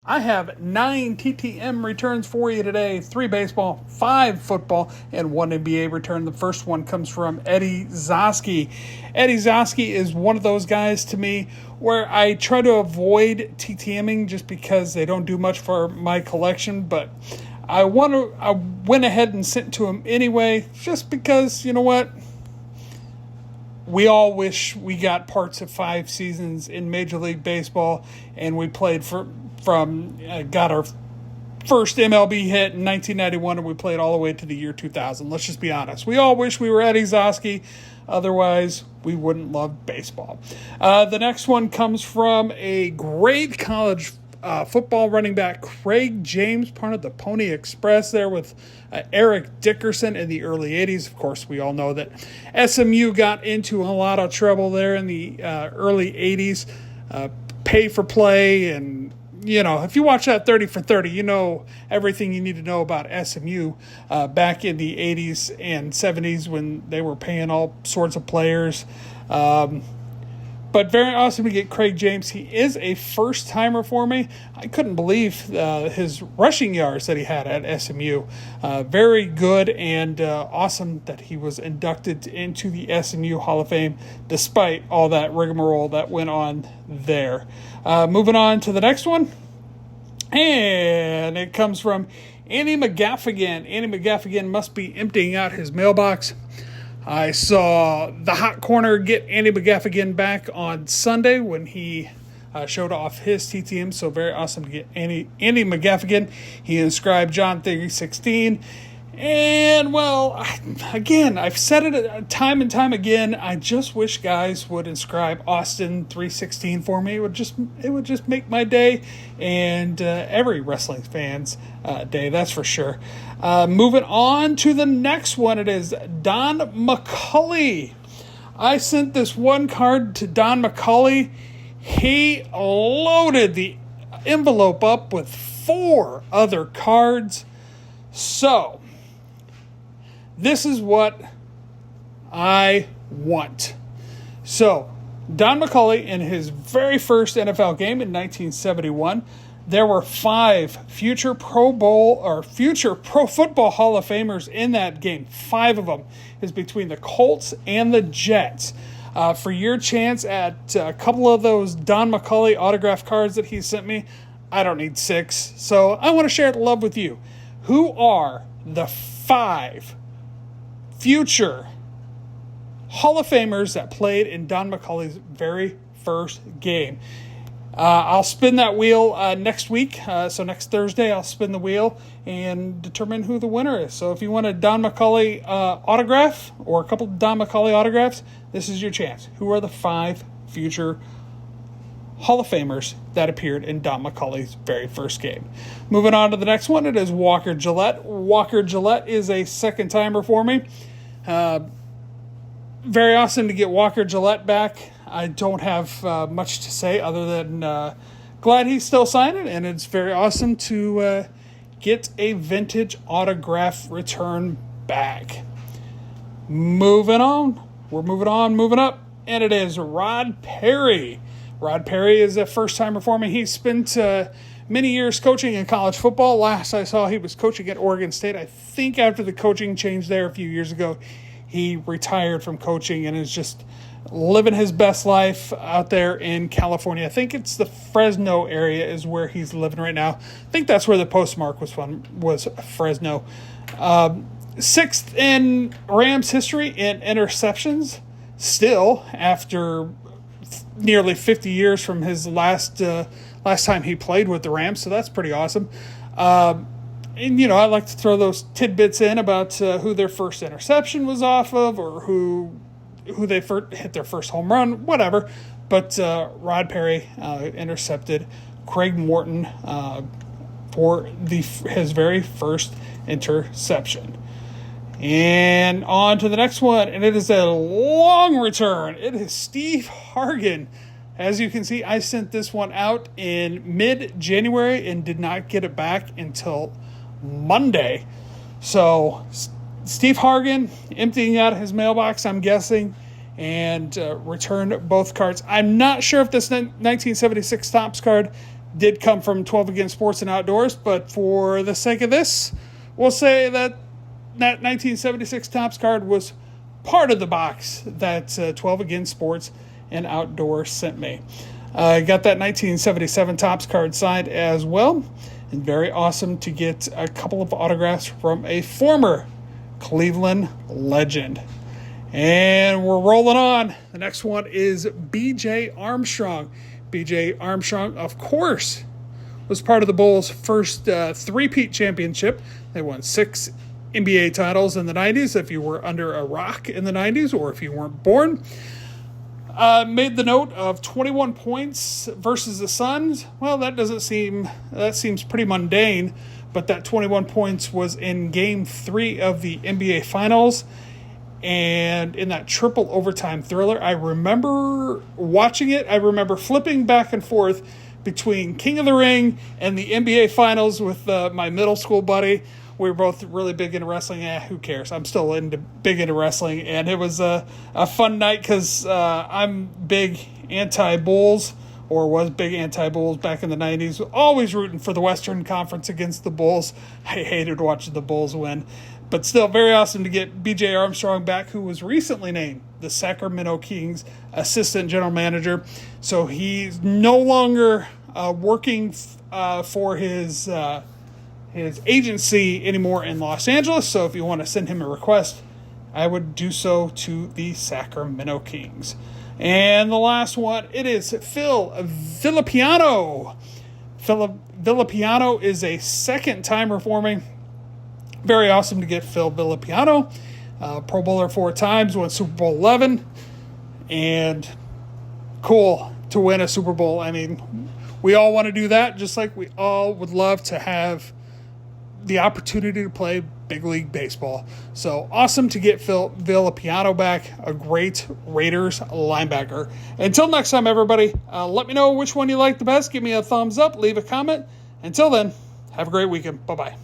I have 9 TTM returns for you today. 3 baseball, 5 football, and 1 NBA return. The first one comes from Eddie Zosky. Eddie Zosky is one of those guys to me where I try to avoid TTMing just because they don't do much for my collection, but I went ahead and sent to him anyway, just because, you know what? We all wish we got parts of 5 seasons in Major League Baseball, and we played got our first MLB hit in 1991, and we played all the way to the year 2000. Let's just be honest. We all wish we were Eddie Zosky. Otherwise, we wouldn't love baseball. The next one comes from a great college football running back, Craig James, part of the Pony Express there with Eric Dickerson in the early 80s. Of course, we all know that SMU got into a lot of trouble there in the early 80s. Pay for play, and you know, if you watch that 30 for 30, you know everything you need to know about SMU back in the 80s and 70s when they were paying all sorts of players. But very awesome to get Craig James. He is a first-timer for me. I couldn't believe his rushing yards that he had at SMU. Very good, and awesome that he was inducted into the SMU Hall of Fame despite all that rigmarole that went on there. Moving on to the next one. And it comes from Andy McGaffigan. Andy McGaffigan must be emptying out his mailbox. I saw the Hot Corner get Andy McGaffigan back on Sunday when he showed off his TTM. So very awesome to get Andy McGaffigan. He inscribed John 3:16. And, well, again, I've said it time and time again. I just wish guys would inscribe Austin 3:16 for me. It would just make my day and every wrestling fan's day, that's for sure. Moving on to the next one, it is Don McCauley. I sent this one card to Don McCauley. He loaded the envelope up with 4 other cards. So this is what I want. So, Don McCauley, in his very first NFL game in 1971, there were 5 future Pro Bowl or future Pro Football Hall of Famers in that game. 5 of them is between the Colts and the Jets. For your chance at a couple of those Don McCauley autograph cards that he sent me, I don't need 6. So, I want to share the love with you. Who are the 5 future Hall of Famers that played in Don McCauley's very first game? I'll spin that wheel next week. So next Thursday, I'll spin the wheel and determine who the winner is. So if you want a Don McCauley autograph or a couple of Don McCauley autographs, this is your chance. Who are the 5 future Hall of Famers that appeared in Don McCauley's very first game? Moving on to the next one, it is Walker Gillette. Walker Gillette is a second-timer for me. Very awesome to get Walker Gillette back. I don't have much to say other than glad he's still signing, and it's very awesome to get a vintage autograph return back. Moving on. We're moving up, and it is Rod Perry. Rod Perry is a first-timer for me. He spent many years coaching in college football. Last I saw, he was coaching at Oregon State. I think after the coaching change there a few years ago, he retired from coaching and is just living his best life out there in California. I think it's the Fresno area is where he's living right now. I think that's where the postmark was Fresno. 6th in Rams history in interceptions, still after nearly 50 years from his last time he played with the Rams, so that's pretty awesome. And, you know, I like to throw those tidbits in about who their first interception was off of or who they hit their first home run, whatever. But Rod Perry intercepted Craig Morton for his very first interception. And on to the next one, and it is a long return. It is Steve Hargan. As you can see, I sent this one out in mid-January and did not get it back until Monday. So Steve Hargan emptying out his mailbox, I'm guessing, and returned both cards. I'm not sure if this 1976 Topps card did come from 12 Again Sports and Outdoors, but for the sake of this, we'll say that 1976 Topps card was part of the box that 12 Again Sports and Outdoors sent me. I got that 1977 Topps card signed as well, and very awesome to get a couple of autographs from a former Cleveland legend. And we're rolling on. The next one is B.J. Armstrong. B.J. Armstrong, of course, was part of the Bulls' first three-peat championship. They won 6 NBA titles in the 90s, if you were under a rock in the 90s or if you weren't born. Made the note of 21 points versus the Suns. Well, that seems pretty mundane, but that 21 points was in Game 3 of the NBA Finals. And in that triple overtime thriller, I remember watching it. I remember flipping back and forth between King of the Ring and the NBA Finals with my middle school buddy. We were both really big into wrestling. Who cares? I'm still big into wrestling. And it was a fun night because I'm big anti-Bulls, or was big anti-Bulls back in the 90s. Always rooting for the Western Conference against the Bulls. I hated watching the Bulls win. But still, very awesome to get B.J. Armstrong back, who was recently named the Sacramento Kings assistant general manager. So he's no longer working for his agency anymore in Los Angeles. So if you want to send him a request, I would do so to the Sacramento Kings. And the last one, it is Phil Villapiano. Phil Villapiano is a second-time reforming. Very awesome to get Phil Villapiano. Pro Bowler 4 times, won Super Bowl 11. And cool to win a Super Bowl. I mean, we all want to do that, just like we all would love to have the opportunity to play big league baseball. So awesome to get Phil Villapiano back, a great Raiders linebacker. Until next time, everybody, let me know which one you like the best. Give me a thumbs up, leave a comment. Until then, have a great weekend. Bye-bye.